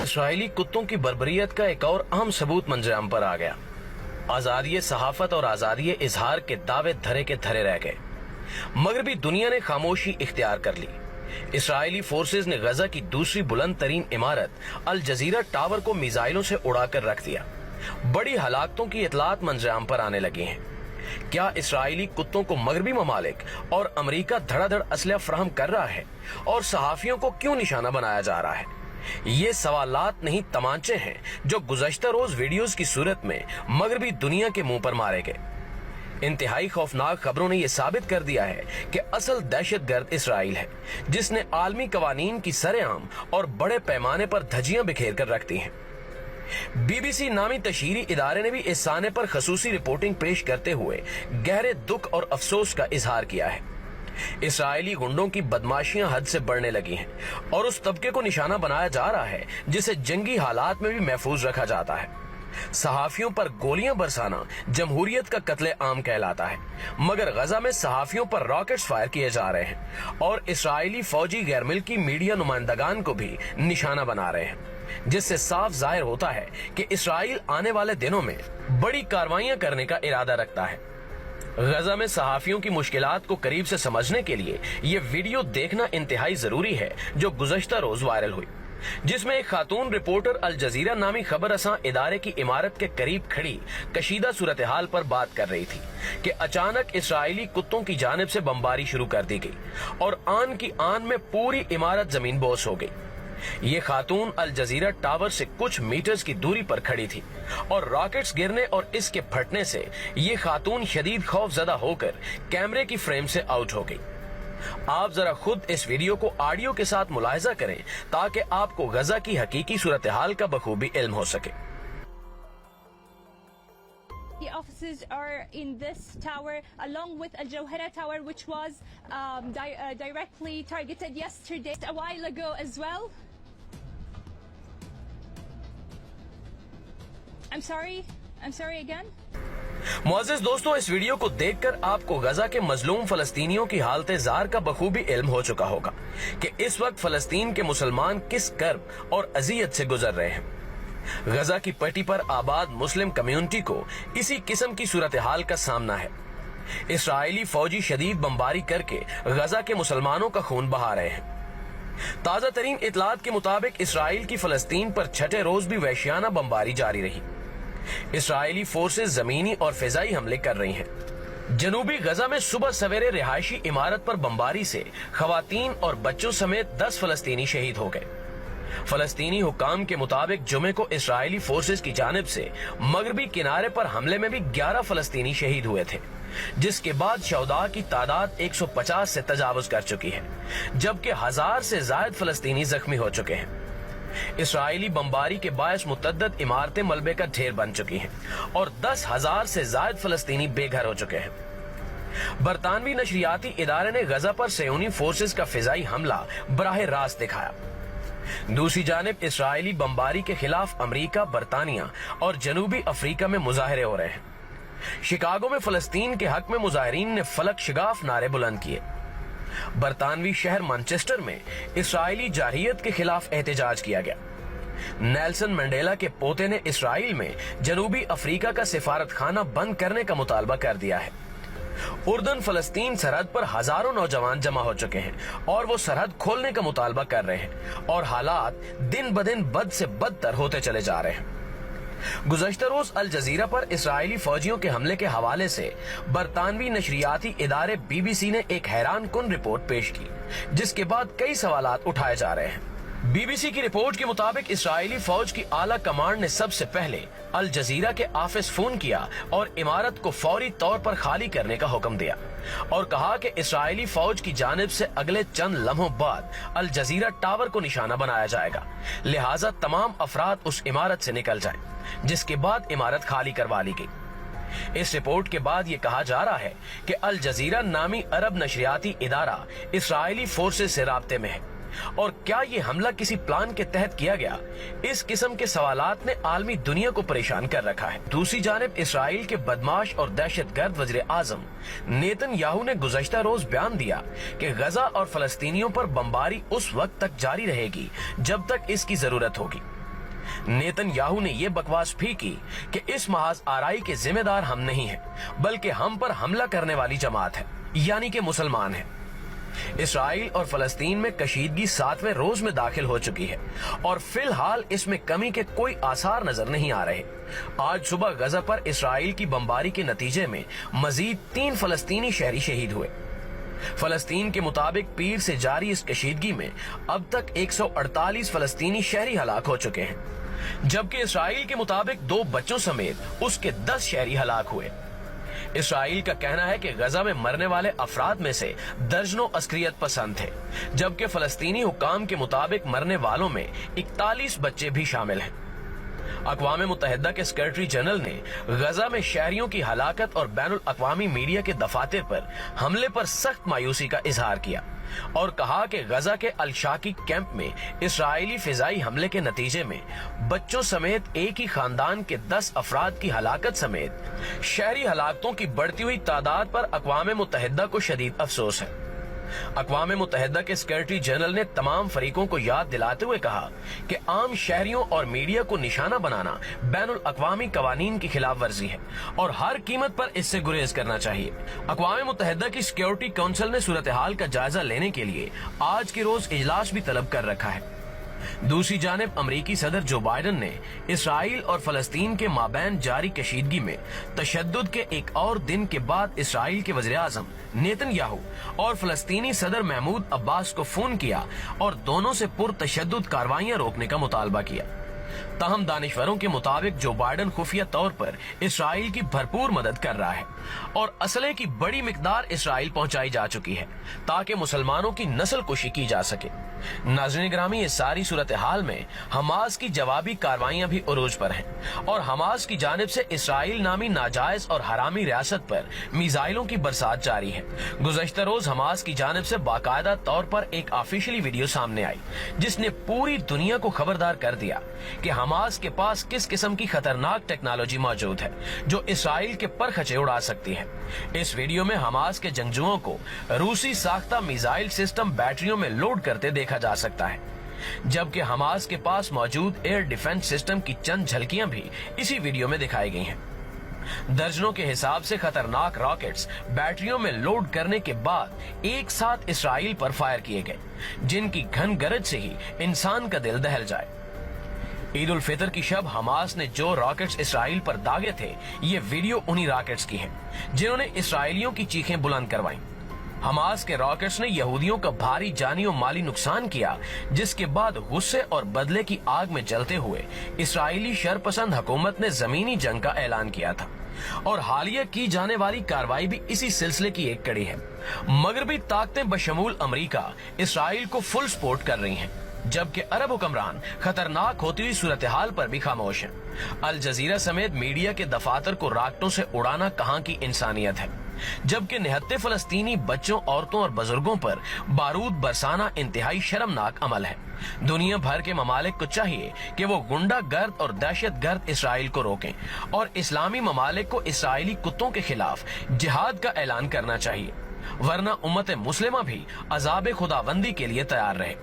Israeli कुत्तों की बर्बरियत का एक और अहम सबूत मंजराम पर आ गया। आजादी सहाफत और आजादी इजहार के दावे धरे के धरे रह गए। मगरबी दुनिया ने खामोशी इख्तियार कर ली। इसराइली फोर्सेज ने गजा की दूसरी बुलंद तरीन इमारत अल जजीरा टावर को मिसाइलों से उड़ाकर रख दिया। बड़ी हलाकतों की इतलात मंजराम पर आने लगी हैं। क्या इसराइली कुत्तों को मगरबी ममालिक और अमेरिका धड़ाधड़ असलहा फराहम कर रहा है और सहाफियों को क्यों निशाना बनाया जा रहा है? ये सवालात नहीं तमांचे हैं जो गुज़श्ता रोज वीडियोस की सूरत में मगरबी दुनिया के मुंह पर मारे गए। इंतहाई खौफनाक खबरों ने यह साबित कर दिया है कि असल दहशतगर्द इसराइल है, जिसने आलमी कवानीन की सरेआम और बड़े पैमाने पर धज्जियां बिखेर कर रख दी हैं। BBC नामी तशहीरी इदारे ने भी इस साने पर खसूसी रिपोर्टिंग पेश करते हुए गहरे दुख और अफसोस का इजहार किया है। इसराइली गुंडों की बदमाशियां हद से बढ़ने लगी हैं और उस तबके को निशाना बनाया जा रहा है जिसे जंगी हालात में भी महफूज रखा जाता है। सहाफियों पर गोलियां बरसाना जमहूरियत का कत्ले आम कहलाता है, मगर गजा में सहाफियों पर रॉकेट्स फायर किए जा रहे हैं और इसराइली फौजी गैर मिल्की मीडिया नुमाइंदगान को भी निशाना बना रहे हैं, जिससे साफ जाहिर होता है कि इसराइल आने वाले दिनों में बड़ी कार्रवाइयां करने का इरादा रखता है। गजा में सहाफियों की मुश्किलात को करीब से समझने के लिए ये वीडियो देखना इंतहाई जरूरी है, जो गुज़श्ता रोज वायरल हुई, जिसमें एक खातून रिपोर्टर अल जजीरा नामी खबर रसां इदारे की इमारत के करीब खड़ी कशीदा सूरत हाल पर बात कर रही थी कि अचानक इसराइली कुत्तों की जानिब से बमबारी शुरू कर दी गई और आन की आन में पूरी इमारत जमीन बोस हो गई। ये खातून अल जजीरा टावर से कुछ मीटर्स की दूरी पर खड़ी थी और रॉकेट्स गिरने और इसके फटने से ये खातून शदीद खौफजदा होकर कैमरे की फ्रेम से आउट हो गई। आप जरा खुद इस वीडियो को ऑडियो के साथ मुलाहिजा करें ताकि आपको गजा की हकीकी सूरत हाल का बखूबी इल्म हो सके। The offices are in this tower along with Al Jawhara Tower, which was directly targeted yesterday, a while ago as well. I'm sorry again. मुअज़्ज़िज़ दोस्तों, इस वीडियो को देखकर आपको गजा के मजलूम फलस्तीनियों की हालत जार का बखूबी इल्म हो चुका होगा कि इस वक्त फलस्तीन के मुसलमान किस कर्ब और अजियत से गुजर रहे हैं। गजा की पट्टी पर आबाद मुस्लिम कम्युनिटी को इसी किस्म की सूरत हाल का सामना है। इसराइली फौजी शदीद बमबारी करके गजा के मुसलमानों का खून बहा रहे हैं। ताजा तरीन इतलात के मुताबिक इसराइल की फलस्तीन पर छठे रोज भी वहशियाना बमबारी जारी रही। इसराइली फोर्सेज जमीनी और फिजाई हमले कर रही हैं। जनूबी गजा में सुबह सवेरे रिहायशी इमारत पर बमबारी से खवातीन और बच्चों समेत 10 फलस्तीनी शहीद हो गए। फलस्तीनी हुकाम के मुताबिक जुमे को इसराइली फोर्सेज की जानिब से मगरबी किनारे पर हमले में भी 11 फलस्तीनी शहीद हुए थे, जिसके बाद शहदा की तादाद 150 से तजावुज कर चुकी है, जबकि 1000 से ज्यादा फलस्तीनी जख्मी हो चुके हैं। इसराइली बमबारी के बायस मुतद्दद इमारतें मलबे का ढेर बन चुकी हैं और 10,000 से ज्यादा फलस्तीनी बेघर हो चुके हैं। बरतानवी नशरियाती इदारे ने गजा पर सयोनी फोर्सेज का फिजाई हमला बराह रास्त दिखाया। दूसरी जानिब इसराइली बमबारी के खिलाफ अमेरिका, बरतानिया और जनूबी अफ्रीका में मुजाहरे हो रहे हैं। शिकागो में फलस्तीन के हक में मुजाहिरीन ने फलक शिगाफ नारे बुलंद किए। बरतानवी शहर मैनचेस्टर में इसराइली जारहियत के खिलाफ एहतजाज किया गया। नेल्सन मंडेला के पोते ने इसराइल में जनूबी अफ्रीका का सिफारत खाना बंद करने का मुतालबा कर दिया है। उर्दन फलस्तीन सरहद पर हजारों नौजवान जमा हो चुके हैं और वो सरहद खोलने का मुतालबा कर रहे हैं और हालात दिन ब दिन बद से बदतर होते चले जा रहे हैं। गुज़श्ता रोज अल जजीरा पर इसराइली फौजियों के हमले के हवाले से बरतानवी नशरियाती इदारे BBC ने एक हैरान कुन रिपोर्ट पेश की, जिसके बाद कई सवालात उठाए जा रहे हैं। BBC की रिपोर्ट के मुताबिक इसराइली फौज की आला कमांड ने सबसे पहले अल जजीरा के ऑफिस फोन किया और इमारत को फौरी तौर पर खाली करने का हुक्म दिया और कहा कि इसराइली फौज की जानिब से अगले चंद लम्हों बाद अल जजीरा टावर को निशाना बनाया जाएगा, लिहाजा तमाम अफराद उस इमारत से निकल जाएं, जिसके बाद इमारत खाली करवा ली गई। इस रिपोर्ट के बाद ये कहा जा रहा है कि अल जजीरा नामी अरब नशरियाती इदारा इसराइली फोर्सेज से राब्ते में है और क्या ये हमला किसी प्लान के तहत किया गया? इस किस्म के सवालात ने आलमी दुनिया को परेशान कर रखा है। दूसरी जानिब इसराइल के बदमाश और दहशतगर्द वज़ीर आज़म नेतन्याहू ने गुज़श्ता रोज बयान दिया कि गजा और फलस्तीनियों पर बमबारी उस वक्त तक जारी रहेगी जब तक इसकी जरूरत होगी। नेतन्याहू ने यह बकवास भी की कि इस महाज आराई के जिम्मेदार हम नहीं हैं, बल्कि हम पर हमला करने वाली जमात है, यानी कि मुसलमान है। इसराइल और फलस्तीन में कशीदगी 7वें रोज में दाखिल हो चुकी है और फिलहाल इसमें कमी के कोई आसार नजर नहीं आ रहे। आज सुबह गजा पर इसराइल की बमबारी के नतीजे में मजीद 3 फलस्तीनी शहरी शहीद हुए। फलस्तीन के मुताबिक पीर से जारी इस कशीदगी में अब तक 148 फलस्तीनी शहरी हलाक हो चुके हैं, जबकि इसराइल के मुताबिक 2 बच्चों समेत उसके 10 शहरी हलाक हुए। इसराइल का कहना है कि गजा में मरने वाले अफराद में से दर्जनों अस्करियत पसंद थे, जबकि फलस्तीनी हुकाम के मुताबिक मरने वालों में 41 बच्चे भी शामिल हैं। अक़वाम मुत्तहिदा के सेक्रेटरी जनरल ने गजा में शहरियों की हलाकत और बैनुल अक़वामी मीडिया के दफातर पर हमले पर सख्त मायूसी का इजहार किया और कहा कि गजा के अल-शाकी कैंप में इसराइली फिजाई हमले के नतीजे में बच्चों समेत एक ही खानदान के 10 अफराद की हलाकत समेत शहरी हलाकतों की बढ़ती हुई तादाद पर अक़वाम मुत्तहिदा को शदीद अफसोस है। अक़वाम मुत्तहिदा के सेक्रेटरी जनरल ने तमाम फरीकों को याद दिलाते हुए कहा कि आम शहरियों और मीडिया को निशाना बनाना बैनुल अक़वामी कवानीन की खिलाफ वर्जी है और हर कीमत पर इससे गुरेज करना चाहिए। अक़वाम मुत्तहिदा की सिक्योरिटी काउंसिल ने सूरत हाल का जायजा लेने के लिए आज के रोज इजलास भी तलब कर रखा है। दूसरी जानिब अमरीकी सदर जो बाइडन ने इसराइल और फलस्तीन के माबैन जारी कशीदगी में तशद्दुद के एक और दिन के बाद इसराइल के वज़ीर आज़म नेतन्याहू और फलस्तीनी सदर महमूद अब्बास को फोन किया और दोनों से पुरतशद्दुद कार्रवाइयां रोकने का मुतालबा किया। ताहम दानिशवरों के मुताबिक जो बाइडन खुफिया तौर पर इसराइल की भरपूर मदद कर रहा है और असले की बड़ी मिकदार इसराइल पहुंचाई जा चुकी है ताकि मुसलमानों की नस्ल कुशी की जा सके। नाज़रीन ग्रामी, इस सारी सूरत हाल में हमास की जवाबी कार्रवाइयां भी उरूज पर हैं और हमास की जानिब से इसराइल नामी नाजायज और हरामी रियासत पर मिसाइलों की बरसात जारी है। गुज़श्ता रोज हमास की जानिब से बाकायदा तौर पर एक ऑफिशियली वीडियो सामने आई जिसने पूरी दुनिया को खबरदार कर दिया कि हमास के पास किस किस्म की खतरनाक टेक्नोलॉजी मौजूद है जो इसराइल के पर खचे उड़ा सकती है। इस वीडियो में हमास के जंगजुओं को रूसी साख्ता मिसाइल सिस्टम बैटरियों में लोड करते देखा जा सकता है, जबकि हमास के पास मौजूद एयर डिफेंस सिस्टम की चंद झलकियां भी इसी वीडियो में दिखाई गई हैं। दर्जनों के हिसाब से खतरनाक रॉकेट्स बैटरियों में लोड करने के बाद एक साथ इसराइल पर फायर किए गए, जिनकी घन गरज से ही इंसान का दिल दहल जाए। ईद उल फितर की शब हमास ने जो रॉकेट्स इसराइल पर दागे थे, ये वीडियो उन्हीं रॉकेट्स की है जिन्होंने इसराइलियों की चीखें बुलंद करवाई। हमास के रॉकेट्स ने यहूदियों का भारी जानी और माली नुकसान किया, जिसके बाद गुस्से और बदले की आग में जलते हुए इसराइली शरपसंद हुकूमत ने जमीनी जंग का ऐलान किया था और हालिया की जाने वाली कार्रवाई भी इसी सिलसिले की एक कड़ी है। मगरबी ताकतें बशमूल अमरीका इसराइल को फुल सपोर्ट कर रही हैं, जबकि अरब हुक्मरान खतरनाक होती हुई सूरत हाल पर भी खामोश हैं। अल जजीरा समेत मीडिया के दफातर को राकेटों से उड़ाना कहां की इंसानियत है, जबकि निहत्ते फलस्तीनी बच्चों, औरतों और बुजुर्गों पर बारूद बरसाना इंतहाई शर्मनाक अमल है। दुनिया भर के ममालिक को चाहिए कि वो गुंडा गर्द और दहशत गर्द इसराइल को रोकें और इस्लामी ममालिक को इसराइली कुत्तों के खिलाफ जिहाद का ऐलान करना चाहिए, वरना उम्मत मुस्लिमा भी अजाब खुदाबंदी के लिए तैयार रहे।